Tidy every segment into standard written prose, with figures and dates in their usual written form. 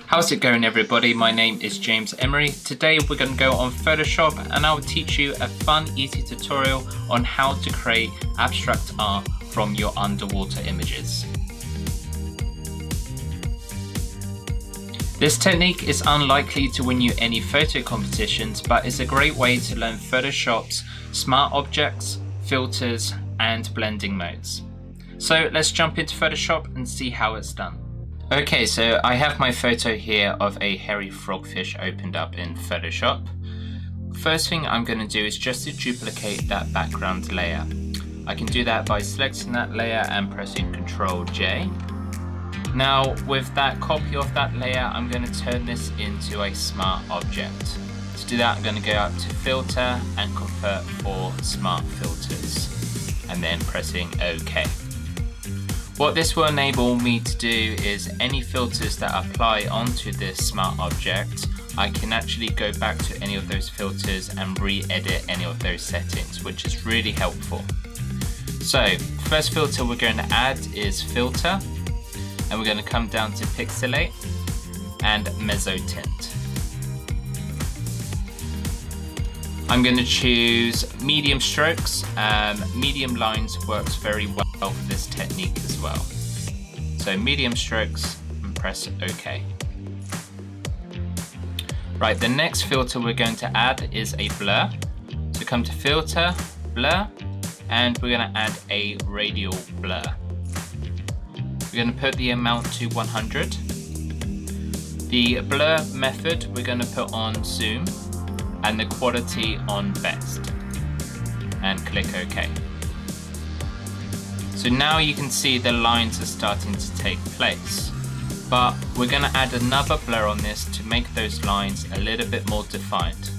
How's it going, everybody? My name is James Emery. Today we're going to go on Photoshop and I'll teach you a fun, easy tutorial on how to create abstract art from your underwater images. This technique is unlikely to win you any photo competitions, but it's a great way to learn Photoshop's smart objects, filters, and blending modes. So let's jump into Photoshop and see how it's done. Okay, so I have my photo here of a hairy frogfish opened up in Photoshop. First thing I'm going to do is just to duplicate that background layer. I can do that by selecting that layer and pressing CTRL-J. Now with that copy of that layer, I'm going to turn this into a smart object. To do that, I'm going to go up to Filter and Convert for Smart Filters, and then pressing OK. What this will enable me to do is any filters that apply onto this smart object, I can actually go back to any of those filters and re-edit any of those settings, which is really helpful. So, first filter we're going to add is Filter, and we're going to come down to Pixelate and Mezzotint. I'm going to choose medium strokes. Medium lines works very well for this technique as well. So medium strokes and press OK. Right, the next filter we're going to add is a blur. So come to Filter, Blur, and we're going to add a Radial blur. We're going to put the amount to 100. The blur method we're going to put on Zoom, and the quality on best, and click OK. So now you can see the lines are starting to take place, but we're going to add another blur on this to make those lines a little bit more defined.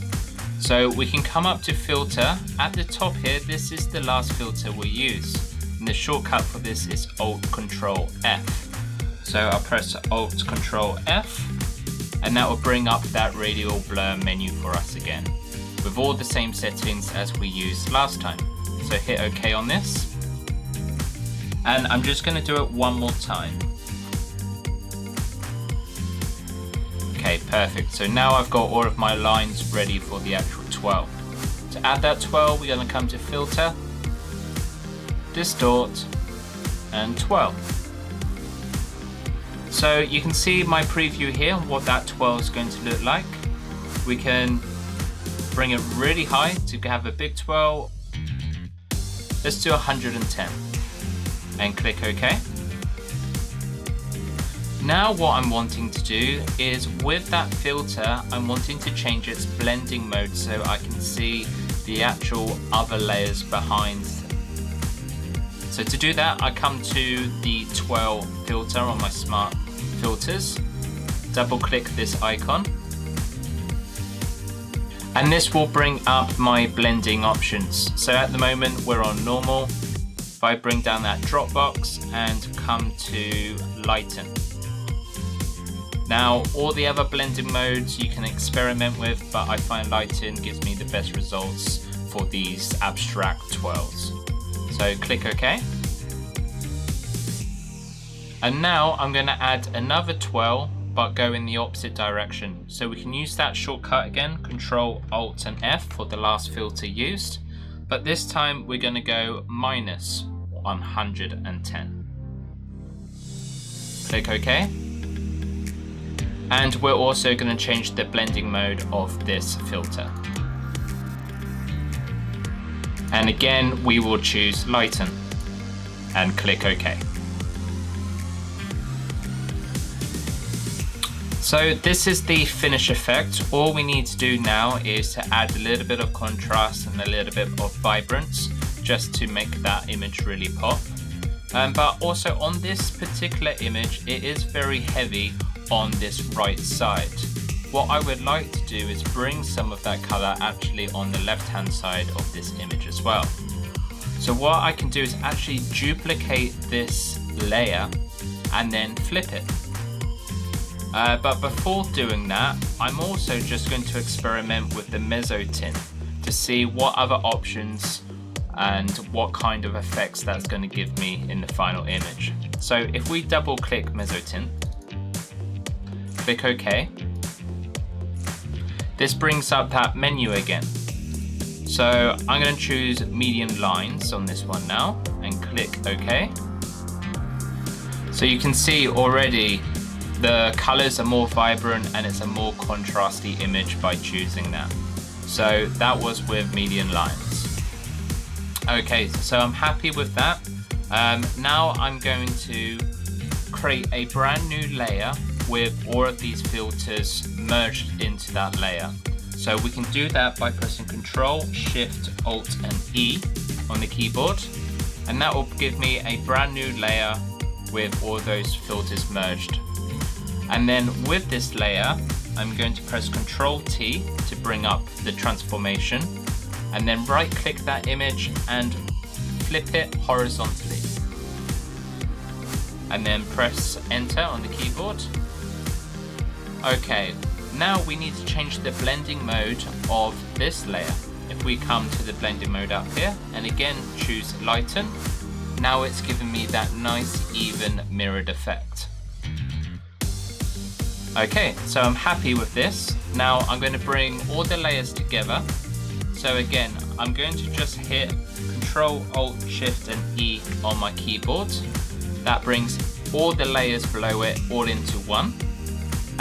So we can come up to Filter. At the top here, this is the last filter we use, and the shortcut for this is Alt-Control-F. So I'll press Alt-Control-F, and that will bring up that radial blur menu for us again, with all the same settings as we used last time. So hit OK on this, and I'm just going to do it one more time. Okay, perfect. So now I've got all of my lines ready for the actual twirl. To add that twirl, we're going to come to Filter, Distort, and Twirl. So you can see my preview here, what that twirl is going to look like. We can bring it really high to have a big twirl. Let's do 110 and click OK. Now what I'm wanting to do is, with that filter, I'm wanting to change its blending mode so I can see the actual other layers behind. So to do that, I come to the Twirl filter on my smart filters, double click this icon, and this will bring up my blending options. So at the moment we're on normal. If I bring down that drop box and come to lighten. Now all the other blending modes you can experiment with, but I find lighten gives me the best results for these abstract twirls. So click OK. And now I'm going to add another twirl, but go in the opposite direction. So we can use that shortcut again, Control, Alt and F for the last filter used. But this time we're going to go minus 110. Click OK. And we're also going to change the blending mode of this filter. And again, we will choose lighten and click OK. So this is the finish effect. All we need to do now is to add a little bit of contrast and a little bit of vibrance just to make that image really pop. But also on this particular image, it is very heavy on this right side. What I would like to do is bring some of that color actually on the left hand side of this image as well. So what I can do is actually duplicate this layer and then flip it. But before doing that, I'm also just going to experiment with the Mezzotint to see what other options and what kind of effects that's going to give me in the final image. So if we double click Mezzotint, click OK. This brings up that menu again. So I'm going to choose medium lines on this one now and click OK. So you can see already the colors are more vibrant and it's a more contrasty image by choosing that. So that was with medium lines. Okay, so I'm happy with that. Now I'm going to create a brand new layer with all of these filters merged into that layer. So we can do that by pressing Ctrl, Shift, Alt and E on the keyboard, and that will give me a brand new layer with all those filters merged. And then with this layer, I'm going to press Ctrl-T to bring up the transformation, and then right click that image and flip it horizontally. And then press Enter on the keyboard. Okay, now we need to change the blending mode of this layer. If we come to the blending mode up here and again choose Lighten, now it's given me that nice even mirrored effect. Okay, so I'm happy with this. Now I'm going to bring all the layers together. So again, I'm going to just hit Ctrl, Alt, Shift and E on my keyboard. That brings all the layers below it all into one.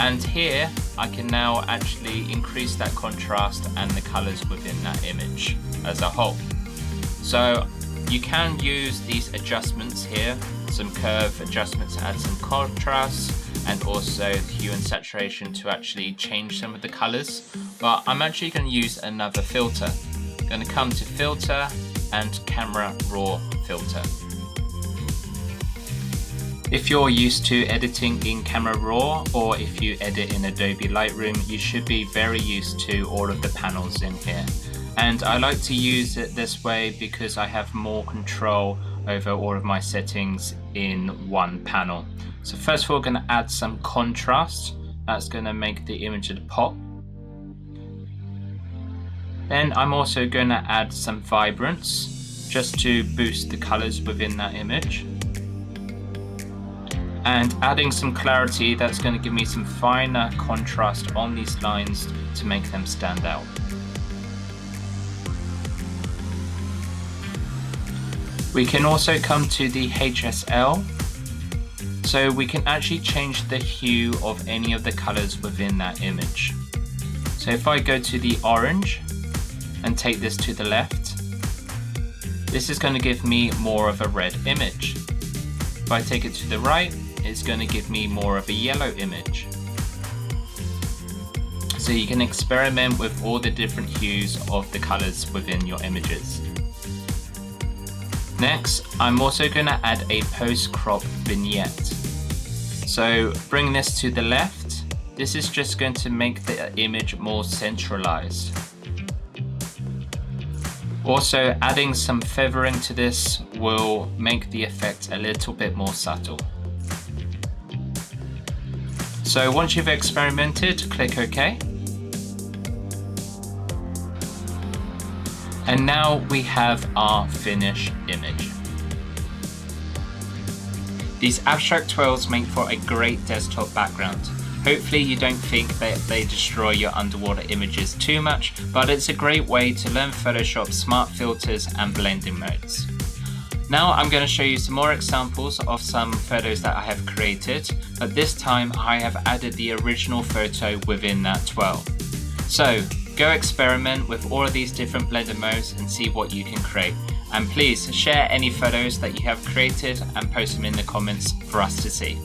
And here I can now actually increase that contrast and the colors within that image as a whole. So you can use these adjustments here, some curve adjustments to add some contrast, and also hue and saturation to actually change some of the colors. But I'm actually going to use another filter. I'm going to come to Filter and Camera Raw Filter. If you're used to editing in Camera Raw, or if you edit in Adobe Lightroom, you should be very used to all of the panels in here. And I like to use it this way because I have more control over all of my settings in one panel. So first of all, we're going to add some contrast. That's going to make the image pop. Then I'm also going to add some vibrance just to boost the colors within that image. And adding some clarity, that's going to give me some finer contrast on these lines to make them stand out. We can also come to the HSL, so we can actually change the hue of any of the colors within that image. So if I go to the orange and take this to the left, this is going to give me more of a red image. If I take it to the right, it's going to give me more of a yellow image. So you can experiment with all the different hues of the colors within your images. Next, I'm also going to add a post-crop vignette. So bring this to the left. This is just going to make the image more centralized. Also, adding some feathering to this will make the effect a little bit more subtle. So once you've experimented, click OK. And now we have our finished image. These abstract twirls make for a great desktop background. Hopefully you don't think that they destroy your underwater images too much, but it's a great way to learn Photoshop's smart filters and blending modes. Now I'm going to show you some more examples of some photos that I have created, but this time I have added the original photo within that twirl. So go experiment with all of these different blending modes and see what you can create. And please share any photos that you have created and post them in the comments for us to see.